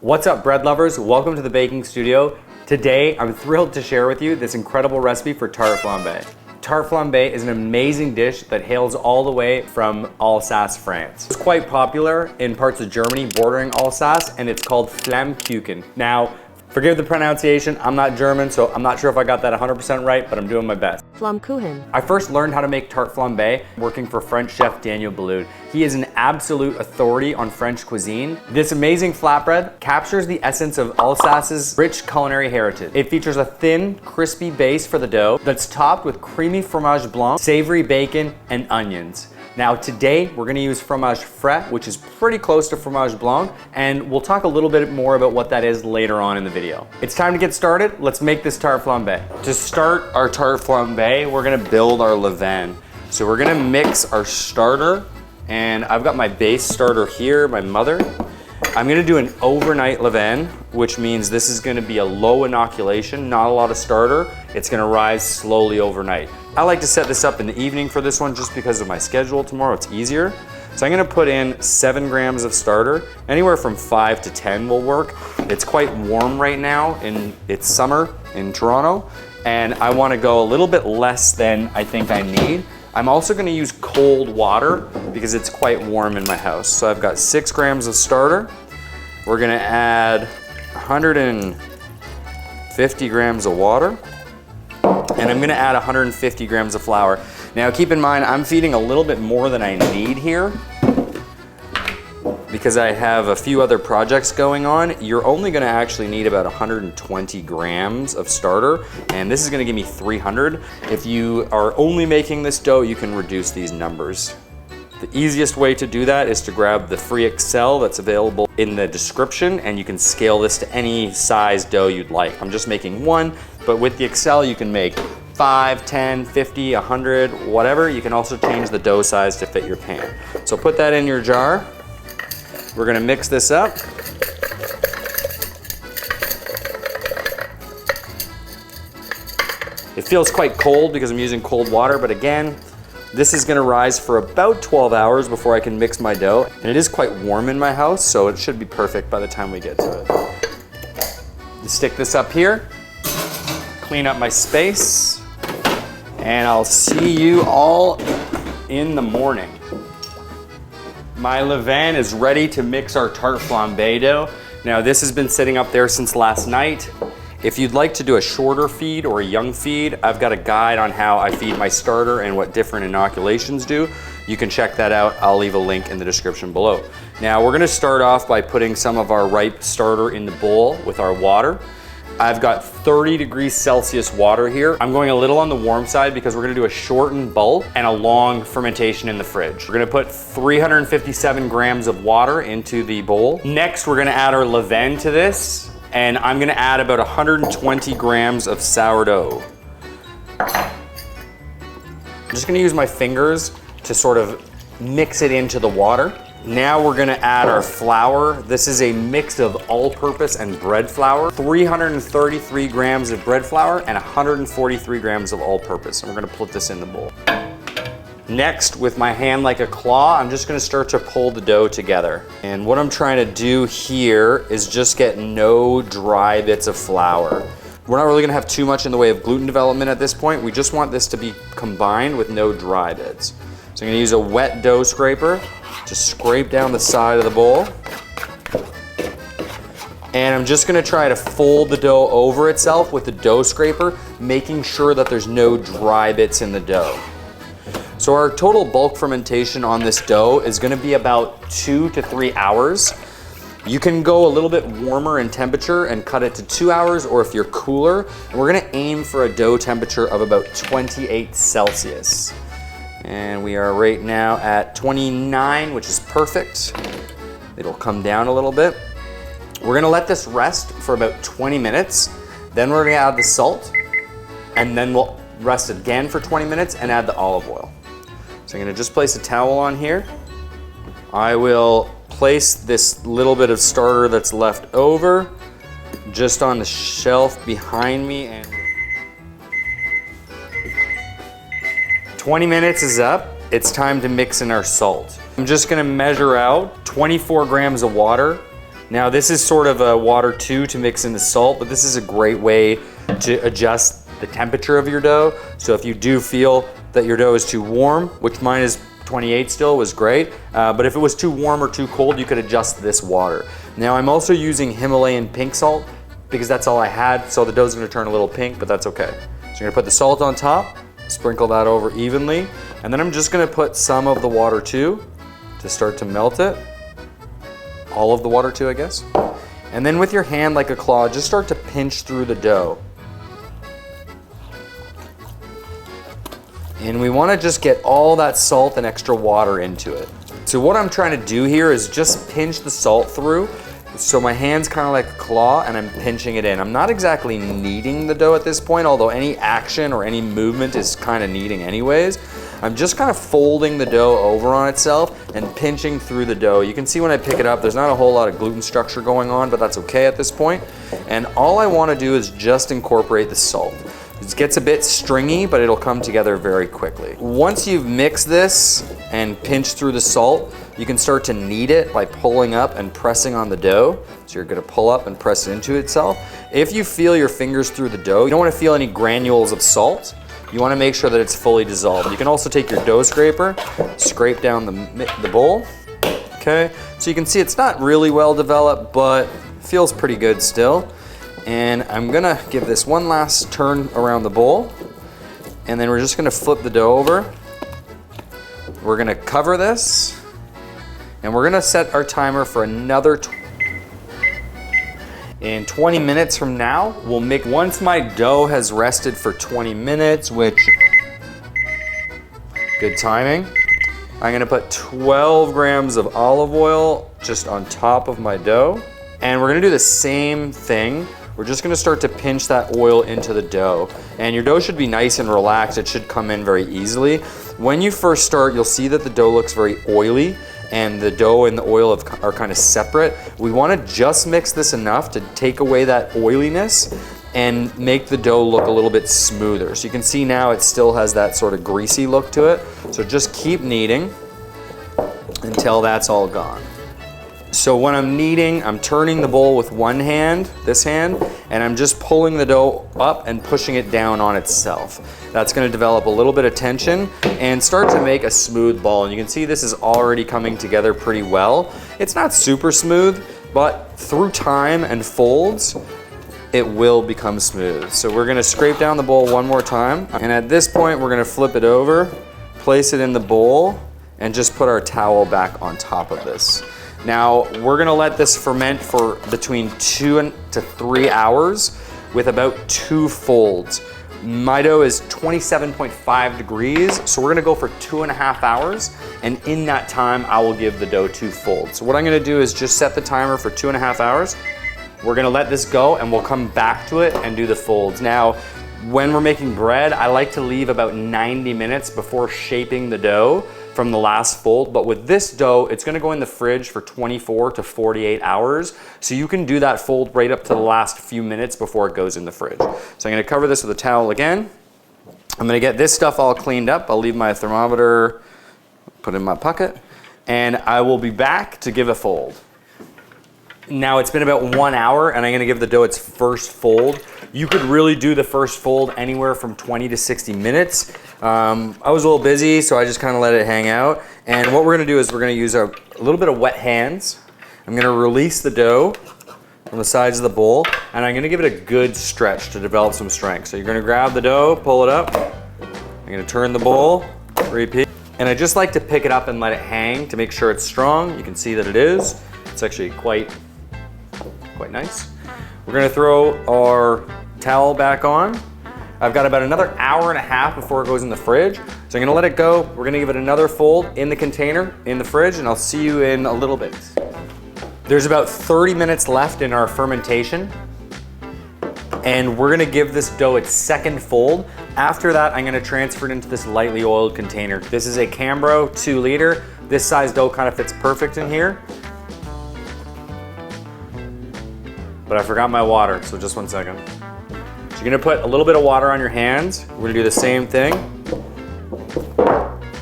What's up, bread lovers? Welcome to the baking studio. Today, I'm thrilled to share with you this incredible recipe for tarte flambée. Tarte flambée is an amazing dish that hails all the way from Alsace, France. It's quite popular in parts of Germany bordering Alsace, and it's called Flammkuchen. Now, forgive the pronunciation, I'm not German, so I'm not sure if I got that 100% right, but I'm doing my best. Flammkuchen. I first learned how to make tarte flambée working for French chef Daniel Boulud. He is an absolute authority on French cuisine. This amazing flatbread captures the essence of Alsace's rich culinary heritage. It features a thin, crispy base for the dough that's topped with creamy fromage blanc, savory bacon, and onions. Now today, we're gonna use fromage frais, which is pretty close to fromage blanc, and we'll talk a little bit more about what that is later on in the video. It's time to get started. Let's make this tarte flambée. To start our tarte flambée, we're gonna build our levain. So we're gonna mix our starter, and I've got my base starter here, my mother. I'm gonna do an overnight levain, which means this is gonna be a low inoculation, not a lot of starter. It's gonna rise slowly overnight. I like to set this up in the evening for this one just because of my schedule tomorrow, it's easier. So I'm gonna put in 7 grams of starter. Anywhere from 5 to 10 will work. It's quite warm right now, it's summer in Toronto, and I wanna go a little bit less than I think I need. I'm also gonna use cold water because it's quite warm in my house. So I've got 6 grams of starter. We're gonna add 150 grams of water. And I'm gonna add 150 grams of flour. Now keep in mind, I'm feeding a little bit more than I need here because I have a few other projects going on. You're only gonna actually need about 120 grams of starter, and this is gonna give me 300. If you are only making this dough, you can reduce these numbers. The easiest way to do that is to grab the free Excel that's available in the description, and you can scale this to any size dough you'd like. I'm just making one, but with the Excel you can make 5, 10, 50, 100, whatever. You can also change the dough size to fit your pan. So put that in your jar. We're gonna mix this up. It feels quite cold because I'm using cold water, but again, this is gonna rise for about 12 hours before I can mix my dough. And it is quite warm in my house, so it should be perfect by the time we get to it. Stick this up here, clean up my space, and I'll see you all in the morning. My levain is ready to mix our tarte flambée dough. Now this has been sitting up there since last night. If you'd like to do a shorter feed or a young feed, I've got a guide on how I feed my starter and what different inoculations do. You can check that out. I'll leave a link in the description below. Now we're gonna start off by putting some of our ripe starter in the bowl with our water. I've got 30 degrees Celsius water here. I'm going a little on the warm side because we're gonna do a shortened bulk and a long fermentation in the fridge. We're gonna put 357 grams of water into the bowl. Next, we're gonna add our levain to this, and I'm gonna add about 120 grams of sourdough. I'm just gonna use my fingers to sort of mix it into the water. Now we're gonna add our flour. This is a mix of all-purpose and bread flour. 333 grams of bread flour and 143 grams of all-purpose. And we're gonna put this in the bowl. Next, with my hand like a claw, I'm just gonna start to pull the dough together. And what I'm trying to do here is just get no dry bits of flour. We're not really gonna have too much in the way of gluten development at this point. We just want this to be combined with no dry bits. So I'm gonna use a wet dough scraper to scrape down the side of the bowl. And I'm just gonna try to fold the dough over itself with the dough scraper, making sure that there's no dry bits in the dough. So our total bulk fermentation on this dough is gonna be about 2 to 3 hours. You can go a little bit warmer in temperature and cut it to 2 hours, or if you're cooler, and we're gonna aim for a dough temperature of about 28 Celsius. And we are right now at 29, which is perfect. It'll come down a little bit. We're gonna let this rest for about 20 minutes. Then we're gonna add the salt, and then we'll rest again for 20 minutes and add the olive oil. So I'm gonna just place a towel on here. I will place this little bit of starter that's left over just on the shelf behind me. And 20 minutes is up. It's time to mix in our salt. I'm just gonna measure out 24 grams of water Now this is sort of a water too to mix in the salt, but this is a great way to adjust the temperature of your dough. So if you do feel that your dough is too warm, which mine is 28 still, was great. But if it was too warm or too cold, you could adjust this water. Now I'm also using Himalayan pink salt because that's all I had. So the dough's gonna turn a little pink, but that's okay. So you're gonna put the salt on top, sprinkle that over evenly. And then I'm just gonna put some of the water too to start to melt it. All of the water too, I guess. And then with your hand like a claw, just start to pinch through the dough. And we wanna just get all that salt and extra water into it. So what I'm trying to do here is just pinch the salt through. So my hand's kind of like a claw and I'm pinching it in. I'm not exactly kneading the dough at this point, although any action or any movement is kind of kneading anyways. I'm just kind of folding the dough over on itself and pinching through the dough. You can see when I pick it up, there's not a whole lot of gluten structure going on, but that's okay at this point. And all I want to do is just incorporate the salt. It gets a bit stringy, but it'll come together very quickly. Once you've mixed this and pinched through the salt, you can start to knead it by pulling up and pressing on the dough. So you're gonna pull up and press into itself. If you feel your fingers through the dough, you don't wanna feel any granules of salt. You wanna make sure that it's fully dissolved. You can also take your dough scraper, scrape down the bowl. Okay, so you can see it's not really well developed, but feels pretty good still. And I'm gonna give this one last turn around the bowl, and then we're just gonna flip the dough over. We're gonna cover this, and we're gonna set our timer for another in 20 minutes from now, we'll make, once my dough has rested for 20 minutes, which, good timing, I'm gonna put 12 grams of olive oil just on top of my dough. And we're gonna do the same thing. We're just gonna start to pinch that oil into the dough. And your dough should be nice and relaxed. It should come in very easily. When you first start, you'll see that the dough looks very oily and the dough and the oil are kind of separate. We wanna just mix this enough to take away that oiliness and make the dough look a little bit smoother. So you can see now it still has that sort of greasy look to it. So just keep kneading until that's all gone. So when I'm kneading, I'm turning the bowl with one hand, this hand, and I'm just pulling the dough up and pushing it down on itself. That's gonna develop a little bit of tension and start to make a smooth ball. And you can see this is already coming together pretty well. It's not super smooth, but through time and folds, it will become smooth. So we're gonna scrape down the bowl one more time. And at this point, we're gonna flip it over, place it in the bowl, and just put our towel back on top of this. Now, we're gonna let this ferment for between 2 to 3 hours with about 2 folds. My dough is 27.5 degrees, so we're gonna go for 2.5 hours, and in that time, I will give the dough 2 folds. So what I'm gonna do is just set the timer for 2.5 hours. We're gonna let this go, and we'll come back to it and do the folds. Now, when we're making bread, I like to leave about 90 minutes before shaping the dough from the last fold, but with this dough, it's gonna go in the fridge for 24 to 48 hours, so you can do that fold right up to the last few minutes before it goes in the fridge. So I'm gonna cover this with a towel again. I'm gonna get this stuff all cleaned up. I'll leave my thermometer, put it in my pocket, and I will be back to give a fold. Now it's been about 1 hour and I'm gonna give the dough its first fold. You could really do the first fold anywhere from 20 to 60 minutes. I was a little busy, so I just kind of let it hang out. And what we're gonna do is we're gonna use a little bit of wet hands. I'm gonna release the dough from the sides of the bowl, and I'm gonna give it a good stretch to develop some strength. So you're gonna grab the dough, pull it up. I'm gonna turn the bowl, repeat. And I just like to pick it up and let it hang to make sure it's strong. You can see that it is. It's actually quite nice. We're gonna throw our towel back on. I've got about another hour and a half before it goes in the fridge. So I'm gonna let it go. We're gonna give it another fold in the container, in the fridge, and I'll see you in a little bit. There's about 30 minutes left in our fermentation, and we're gonna give this dough its second fold. After that, I'm gonna transfer it into this lightly oiled container. This is a Cambro 2 liter. This size dough kind of fits perfect in here. But I forgot my water, so just 1 second. So you're gonna put a little bit of water on your hands. We're gonna do the same thing.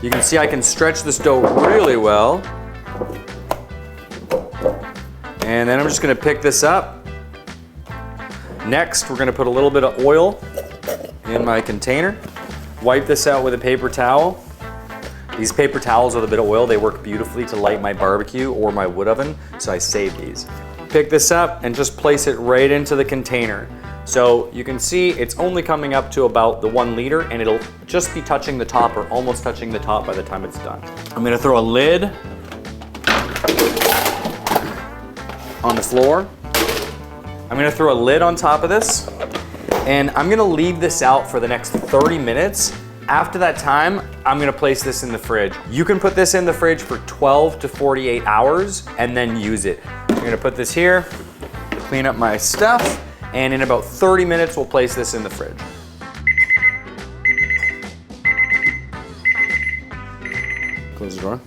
You can see I can stretch this dough really well. And then I'm just gonna pick this up. Next, we're gonna put a little bit of oil in my container. Wipe this out with a paper towel. These paper towels with a bit of oil, they work beautifully to light my barbecue or my wood oven, so I save these. Pick this up and just place it right into the container. So you can see it's only coming up to about the 1 liter, and it'll just be touching the top or almost touching the top by the time it's done. I'm gonna throw a lid on the floor. I'm gonna throw a lid on top of this, and I'm gonna leave this out for the next 30 minutes. After that time, I'm gonna place this in the fridge. You can put this in the fridge for 12 to 48 hours and then use it. I'm gonna put this here, clean up my stuff, and in about 30 minutes, we'll place this in the fridge. Close the door.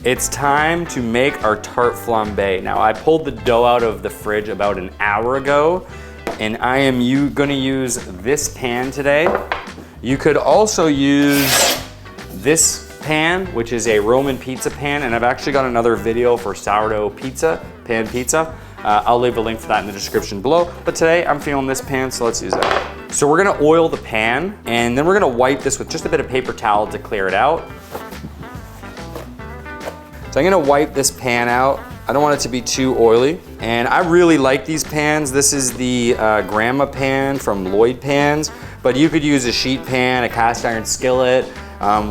It's time to make our tarte flambée. Now, I pulled the dough out of the fridge about an hour ago, and I am gonna use this pan today. You could also use this pan, which is a Roman pizza pan, and I've actually got another video for sourdough pizza, pan pizza. I'll leave a link for that in the description below, but today I'm feeling this pan, so let's use that. So we're gonna oil the pan, and then we're gonna wipe this with just a bit of paper towel to clear it out. So I'm gonna wipe this pan out. I don't want it to be too oily. And I really like these pans. This is the grandma pan from Lloyd Pans, but you could use a sheet pan, a cast iron skillet,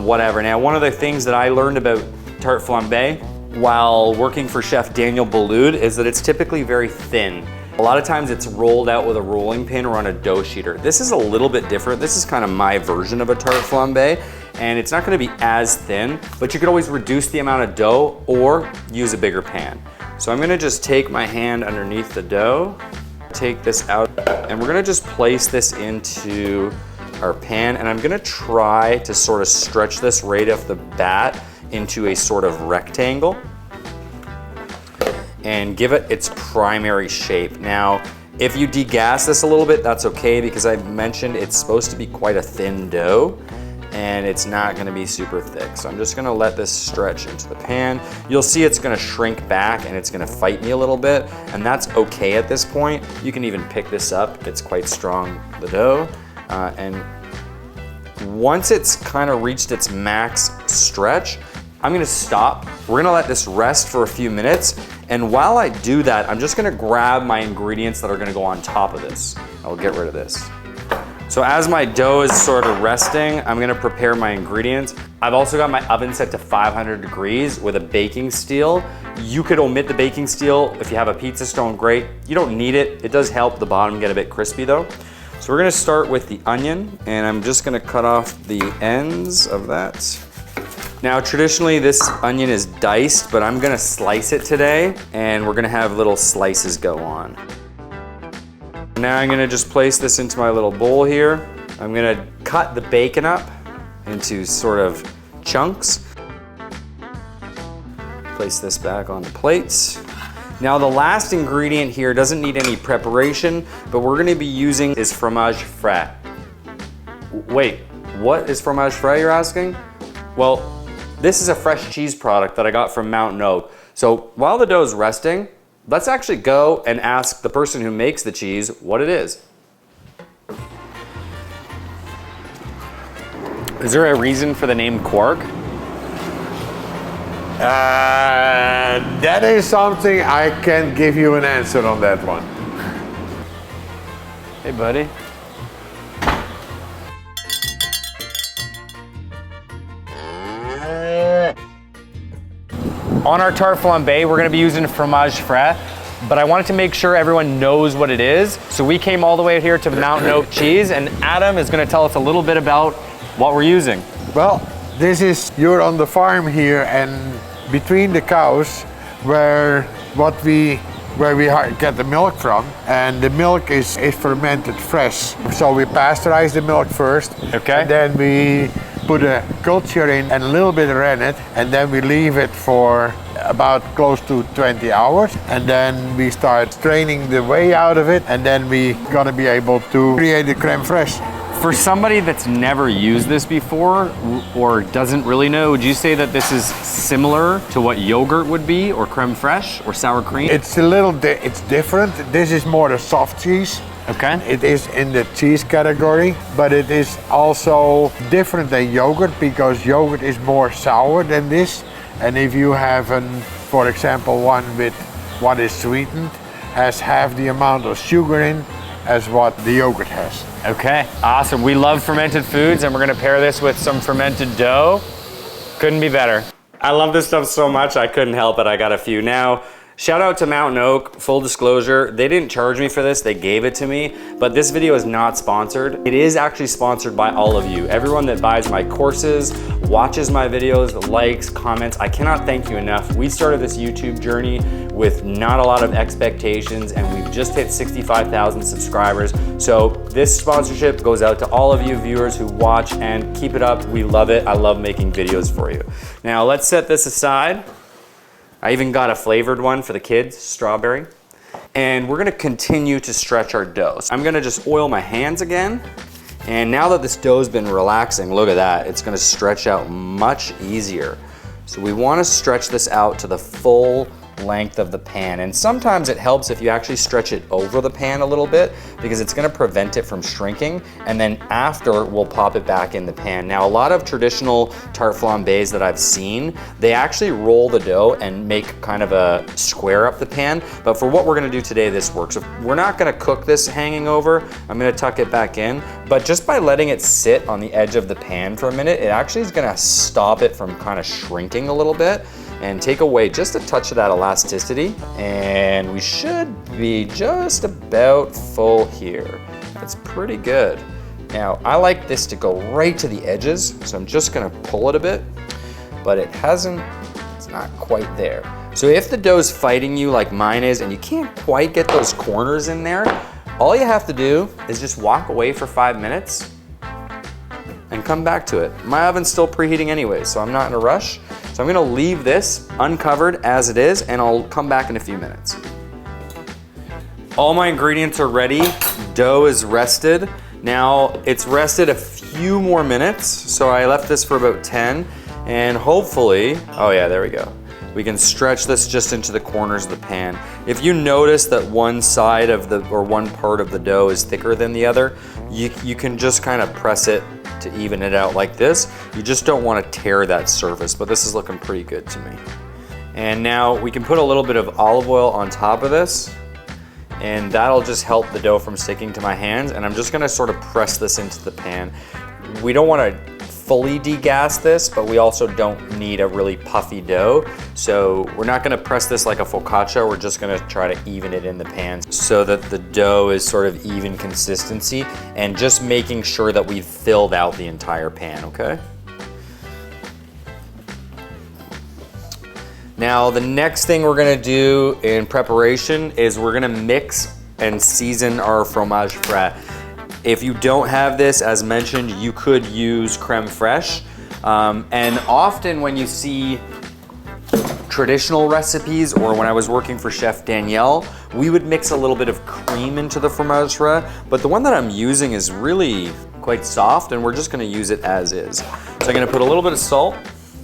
whatever. Now, one of the things that I learned about tarte flambée while working for Chef Daniel Boulud is that it's typically very thin. A lot of times it's rolled out with a rolling pin or on a dough sheeter. This is a little bit different. This is kind of my version of a tarte flambée, and it's not gonna be as thin, but you could always reduce the amount of dough or use a bigger pan. So I'm gonna just take my hand underneath the dough, take this out, and we're gonna just place this into our pan, and I'm gonna try to sort of stretch this right off the bat into a sort of rectangle and give it its primary shape. Now, if you degas this a little bit, that's okay, because I mentioned it's supposed to be quite a thin dough and it's not gonna be super thick. So I'm just gonna let this stretch into the pan. You'll see it's gonna shrink back and it's gonna fight me a little bit, and that's okay at this point. You can even pick this up, it's quite strong, the dough. And once it's kind of reached its max stretch, I'm gonna stop. We're gonna let this rest for a few minutes, and while I do that, I'm just gonna grab my ingredients that are gonna go on top of this. I'll get rid of this. So as my dough is sort of resting, I'm gonna prepare my ingredients. I've also got my oven set to 500 degrees with a baking steel. You could omit the baking steel. If you have a pizza stone, great. You don't need it. It does help the bottom get a bit crispy though. So we're gonna start with the onion, and I'm just gonna cut off the ends of that. Now, traditionally this onion is diced, but I'm gonna slice it today, and we're gonna have little slices go on. Now I'm gonna just place this into my little bowl here. I'm gonna cut the bacon up into sort of chunks. Place this back on the plates. Now the last ingredient here doesn't need any preparation, but we're gonna be using is fromage frais. Wait, what is fromage frais, you're asking? Well, this is a fresh cheese product that I got from Mountain Oak. So while the dough is resting, let's actually go and ask the person who makes the cheese what it is. Is there a reason for the name Quark? That is something I can't give you an answer on that one. Hey, buddy. On our tarte flambée, we're gonna be using fromage frais, but I wanted to make sure everyone knows what it is. So we came all the way here to Mountain Oak Cheese, and Adam is gonna tell us a little bit about what we're using. Well, you're on the farm here, and between the cows where we get the milk from, and the milk is fermented fresh. So we pasteurize the milk first, okay, and then we put a culture in and a little bit of rennet, and then we leave it for about close to 20 hours, and then we start straining the whey out of it, and then we gonna be able to create the crème fraîche. For somebody that's never used this before or doesn't really know, would you say that this is similar to what yogurt would be, or creme fraiche, or sour cream? It's a little, it's different. This is more the soft cheese. Okay. It is in the cheese category, but it is also different than yogurt because yogurt is more sour than this. And if you have, for example, one with what is sweetened, has half the amount of sugar in as what the yogurt has. Okay, awesome. We love fermented foods, and we're gonna pair this with some fermented dough. Couldn't be better. I love this stuff so much, I couldn't help it. I got a few. Now, shout out to Mountain Oak, full disclosure, they didn't charge me for this, they gave it to me, but this video is not sponsored. It is actually sponsored by all of you. Everyone that buys my courses, watches my videos, likes, comments, I cannot thank you enough. We started this YouTube journey with not a lot of expectations, and we've just hit 65,000 subscribers. So this sponsorship goes out to all of you viewers who watch, and keep it up, we love it. I love making videos for you. Now let's set this aside. I even got a flavored one for the kids, strawberry. And we're gonna continue to stretch our dough. So I'm gonna just oil my hands again. And now that this dough's been relaxing, look at that, it's gonna stretch out much easier. So we wanna stretch this out to the full length of the pan. And sometimes it helps if you actually stretch it over the pan a little bit, because it's gonna prevent it from shrinking. And then after, we'll pop it back in the pan. Now, a lot of traditional tarte flambés that I've seen, they actually roll the dough and make kind of a square up the pan. But for what we're gonna do today, this works. So we're not gonna cook this hanging over. I'm gonna tuck it back in. But just by letting it sit on the edge of the pan for a minute, it actually is gonna stop it from kind of shrinking a little bit and take away just a touch of that elasticity. And we should be just about full here. That's pretty good. Now, I like this to go right to the edges, so I'm just gonna pull it a bit, but it's not quite there. So if the dough's fighting you like mine is, and you can't quite get those corners in there, all you have to do is just walk away for 5 minutes and come back to it. My oven's still preheating anyway, so I'm not in a rush. So I'm gonna leave this uncovered as it is, and I'll come back in a few minutes. All my ingredients are ready. Dough is rested. Now, it's rested a few more minutes, so I left this for about 10, and hopefully, oh yeah, there we go. We can stretch this just into the corners of the pan. If you notice that one side of one part of the dough is thicker than the other, you can just kind of press it to even it out like this. You just don't want to tear that surface, but this is looking pretty good to me. And now we can put a little bit of olive oil on top of this, and that'll just help the dough from sticking to my hands. And I'm just gonna sort of press this into the pan. We don't want to fully degas this, but we also don't need a really puffy dough. So we're not gonna press this like a focaccia, we're just gonna try to even it in the pan so that the dough is sort of even consistency, and just making sure that we've filled out the entire pan, okay? Now, the next thing we're gonna do in preparation is we're gonna mix and season our fromage frais. If you don't have this, as mentioned, you could use creme fraiche. And often when you see traditional recipes, or when I was working for Chef Danielle, we would mix a little bit of cream into the fromage frais, but the one that I'm using is really quite soft, and we're just gonna use it as is. So I'm gonna put a little bit of salt,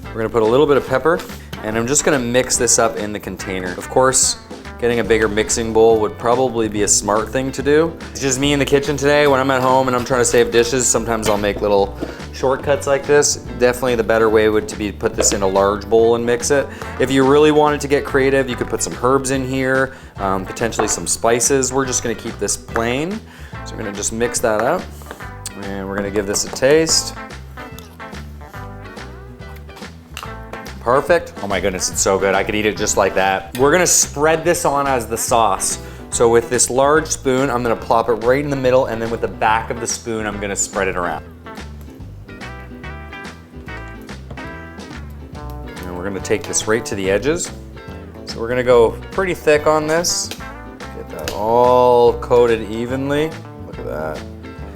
we're gonna put a little bit of pepper, and I'm just gonna mix this up in the container. Of course, getting a bigger mixing bowl would probably be a smart thing to do. It's just me in the kitchen today. When I'm at home and I'm trying to save dishes, sometimes I'll make little shortcuts like this. Definitely the better way would to be put this in a large bowl and mix it. If you really wanted to get creative, you could put some herbs in here, potentially some spices. We're just gonna keep this plain. So we're gonna just mix that up, and we're gonna give this a taste. Perfect. Oh my goodness, it's so good. I could eat it just like that. We're gonna spread this on as the sauce. So with this large spoon, I'm gonna plop it right in the middle, and then with the back of the spoon, I'm gonna spread it around. And we're gonna take this right to the edges. So we're gonna go pretty thick on this. Get that all coated evenly. Look at that.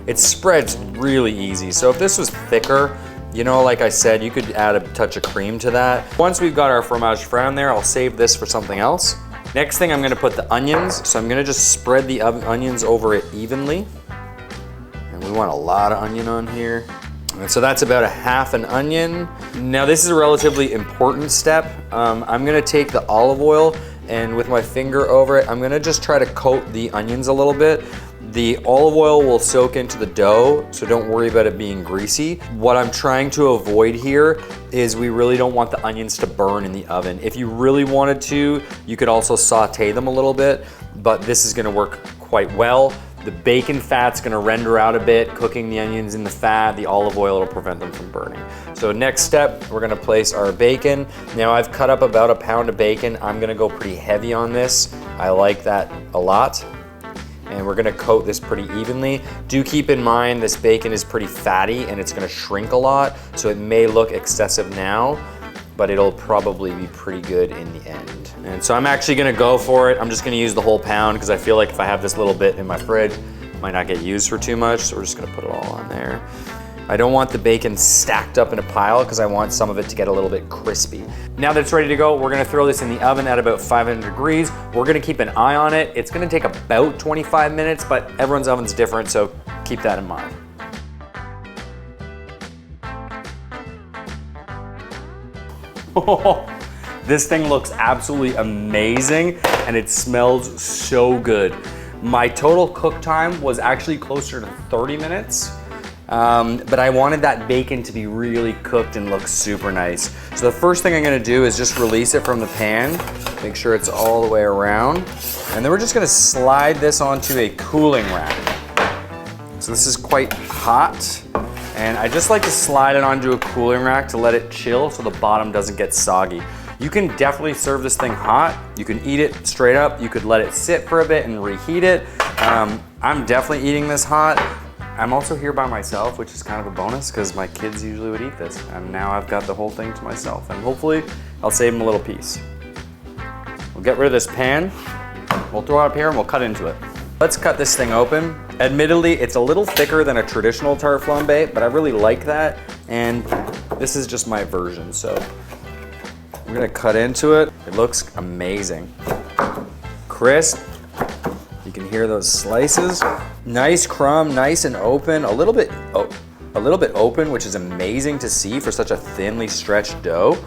It spreads really easy. So if this was thicker, you know, like I said, you could add a touch of cream to that. Once we've got our fromage frais on there, I'll save this for something else. Next thing, I'm gonna put the onions. So I'm gonna just spread the onions over it evenly. And We want a lot of onion on here. And so that's about a half an onion. Now this is a relatively important step. I'm gonna take the olive oil and with my finger over it, I'm gonna just try to coat the onions a little bit. The olive oil will soak into the dough, so don't worry about it being greasy. What I'm trying to avoid here is we really don't want the onions to burn in the oven. If you really wanted to, you could also saute them a little bit, but this is gonna work quite well. The bacon fat's gonna render out a bit, cooking the onions in the fat. The olive oil will prevent them from burning. So next step, we're gonna place our bacon. Now I've cut up about a pound of bacon. I'm gonna go pretty heavy on this. I like that a lot. And we're gonna coat this pretty evenly. Do keep in mind this bacon is pretty fatty and it's gonna shrink a lot, so it may look excessive now, but it'll probably be pretty good in the end. And so I'm actually gonna go for it. I'm just gonna use the whole pound because I feel like if I have this little bit in my fridge, it might not get used for too much, so we're just gonna put it all on there. I don't want the bacon stacked up in a pile because I want some of it to get a little bit crispy. Now that it's ready to go, we're gonna throw this in the oven at about 500 degrees. We're gonna keep an eye on it. It's gonna take about 25 minutes, but everyone's oven's different, so keep that in mind. This thing looks absolutely amazing and it smells so good. My total cook time was actually closer to 30 minutes. But I wanted that bacon to be really cooked and look super nice. So the first thing I'm gonna do is just release it from the pan, make sure it's all the way around, and then we're just gonna slide this onto a cooling rack. So this is quite hot, and I just like to slide it onto a cooling rack to let it chill so the bottom doesn't get soggy. You can definitely serve this thing hot. You can eat it straight up. You could let it sit for a bit and reheat it. I'm definitely eating this hot. I'm also here by myself, which is kind of a bonus because my kids usually would eat this. And now I've got the whole thing to myself. And hopefully I'll save them a little piece. We'll get rid of this pan. We'll throw it up here and we'll cut into it. Let's cut this thing open. Admittedly, it's a little thicker than a traditional tarte flambée, but I really like that. And this is just my version. So we're gonna cut into it. It looks amazing. Crisp. You can hear those slices. Nice crumb, nice and open, a little bit open, which is amazing to see for such a thinly stretched dough.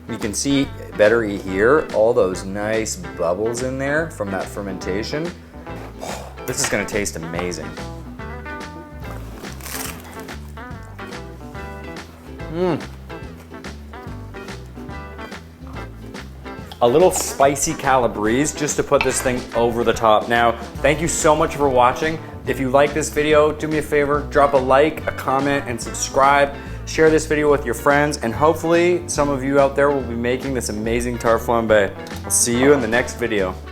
You can see better here all those nice bubbles in there from that fermentation. Oh, this is gonna taste amazing. A little spicy calabrese just to put this thing over the top. Now, thank you so much for watching. If you like this video, do me a favor, drop a like, a comment, and subscribe. Share this video with your friends, and hopefully some of you out there will be making this amazing tarte flambée. I'll see you in the next video.